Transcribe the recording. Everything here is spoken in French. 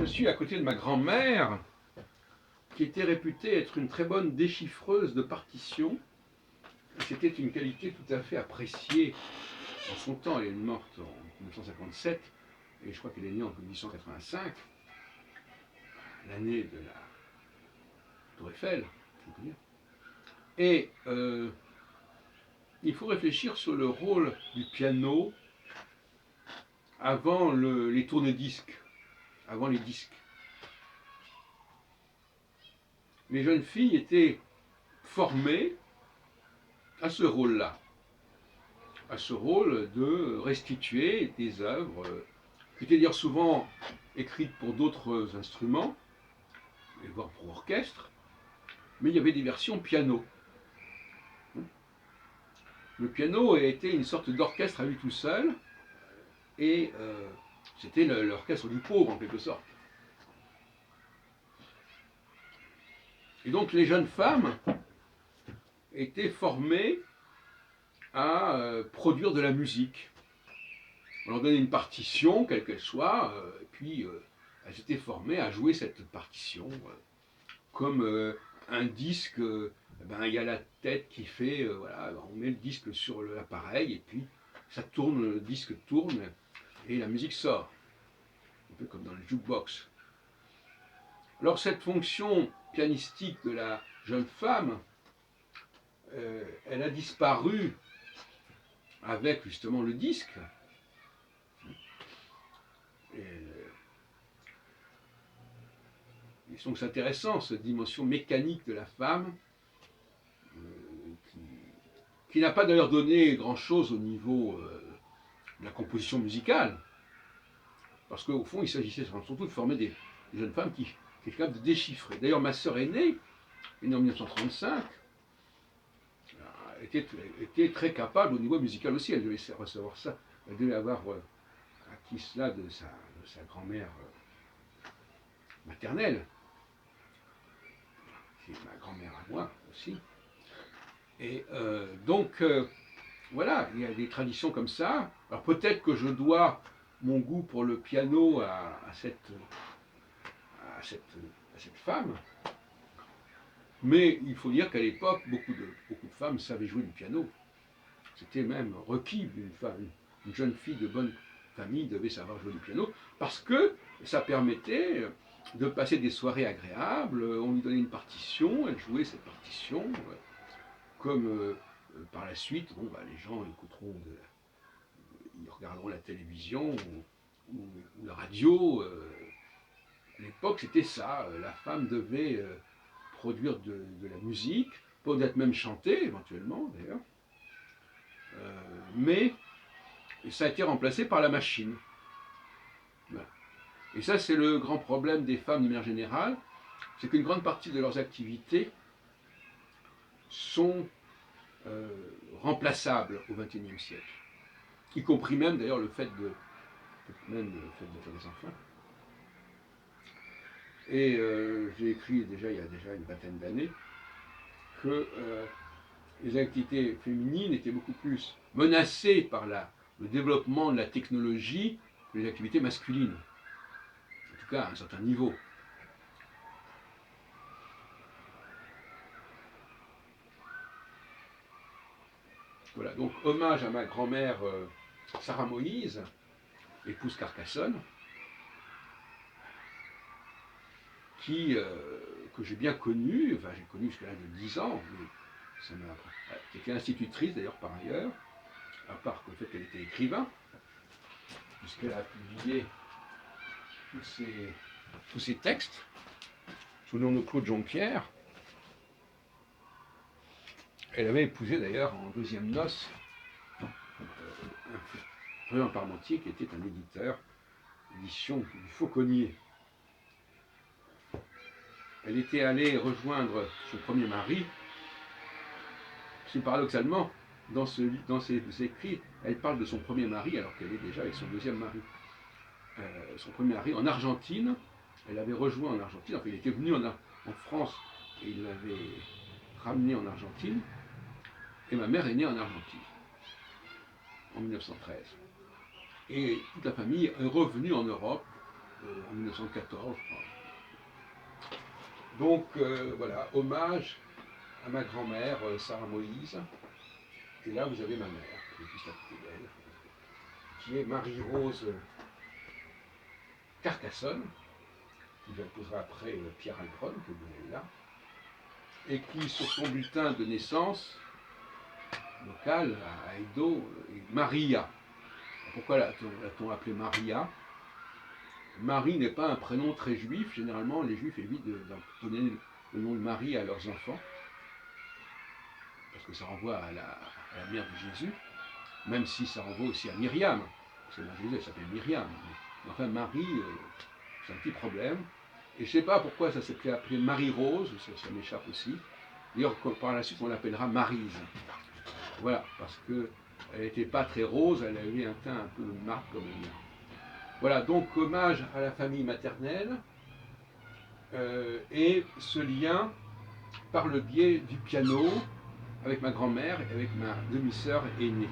je suis à côté de ma grand-mère, qui était réputée être une très bonne déchiffreuse de partitions. C'était une qualité tout à fait appréciée en son temps. Elle est morte en 1957, et je crois qu'elle est née en 1885, l'année de la Tour Eiffel, on peut dire. Et il faut réfléchir sur le rôle du piano avant les tourne-disques, avant les disques. Les jeunes filles étaient formées à ce rôle-là, à ce rôle de restituer des œuvres qui étaient d'ailleurs souvent écrites pour d'autres instruments, voire pour orchestre, mais il y avait des versions piano. Le piano était une sorte d'orchestre à lui tout seul, et c'était l'orchestre du pauvre en quelque sorte. Et donc les jeunes femmes étaient formées à produire de la musique. On leur donnait une partition, quelle qu'elle soit, et puis elles étaient formées à jouer cette partition. Comme un disque, il y a la tête qui fait, voilà, on met le disque sur l'appareil, et puis ça tourne, le disque tourne, et la musique sort. Un peu comme dans le jukebox. Alors cette fonction pianistique de la jeune femme, elle a disparu avec justement le disque. Et donc c'est intéressant, cette dimension mécanique de la femme, qui n'a pas d'ailleurs donné grand-chose au niveau de la composition musicale, parce qu'au fond il s'agissait surtout de former des jeunes femmes qui étaient capables de déchiffrer. D'ailleurs ma sœur aînée, en 1935, était très capable au niveau musical aussi. Elle devait recevoir ça, elle devait avoir acquis cela de sa grand-mère maternelle, c'est ma grand-mère à moi aussi. Et donc voilà, il y a des traditions comme ça. Alors peut-être que je dois mon goût pour le piano à cette femme, mais il faut dire qu'à l'époque, beaucoup de femmes savaient jouer du piano. C'était même requis une jeune fille de bonne famille devait savoir jouer du piano, parce que ça permettait de passer des soirées agréables. On lui donnait une partition, elle jouait cette partition, comme par la suite, les gens écouteront, ils regarderont la télévision ou la radio. À l'époque, c'était ça. La femme devait produire de la musique, peut-être même chanter éventuellement d'ailleurs. Mais ça a été remplacé par la machine. Voilà. Et ça, c'est le grand problème des femmes de manière générale, c'est qu'une grande partie de leurs activités sont remplaçables au XXIe siècle, y compris même d'ailleurs le fait de faire des enfants. Et j'ai écrit il y a déjà une vingtaine d'années que les activités féminines étaient beaucoup plus menacées par le développement de la technologie que les activités masculines, en tout cas à un certain niveau. Voilà, donc hommage à ma grand-mère Sarah Moïse, épouse Carcassonne, que j'ai bien connue, enfin j'ai connu jusqu'à l'âge de 10 ans, mais qui était institutrice d'ailleurs par ailleurs, à part le fait qu'elle était écrivain, puisqu'elle a publié tous ses textes sous le nom de Claude Jonquière. Elle avait épousé d'ailleurs en deuxième noce un Parmentier qui était un éditeur, édition du Fauconnier. Elle était allée rejoindre son premier mari. Paradoxalement, dans ses écrits, elle parle de son premier mari alors qu'elle est déjà avec son deuxième mari. Son premier mari en Argentine, elle l'avait rejoint en Argentine, enfin il était venu en France et il l'avait ramené en Argentine, et ma mère est née en Argentine, en 1913. Et toute la famille est revenue en Europe en 1914, je crois. Donc voilà, hommage à ma grand-mère, Sarah Moïse. Et là, vous avez ma mère, qui est juste à côté d'elle, qui est Marie-Rose Carcassonne, qui épousera après Pierre Algron, que vous avez là, et qui, sur son bulletin de naissance local à Edo, est Maria. Pourquoi l'a-t-on appelée Maria? Marie n'est pas un prénom très juif. Généralement, les juifs évitent de donner le nom de Marie à leurs enfants, parce que ça renvoie à la mère de Jésus, même si ça renvoie aussi à Myriam, parce que la mère de Jésus, elle s'appelle Myriam. Mais enfin, Marie, c'est un petit problème. Et je ne sais pas pourquoi ça s'est appelé Marie-Rose, ça m'échappe aussi. D'ailleurs, par la suite, on l'appellera Maryse. Voilà, parce qu'elle n'était pas très rose, elle avait un teint un peu marque comme le mien. Voilà, donc hommage à la famille maternelle et ce lien par le biais du piano avec ma grand-mère et avec ma demi-sœur aînée.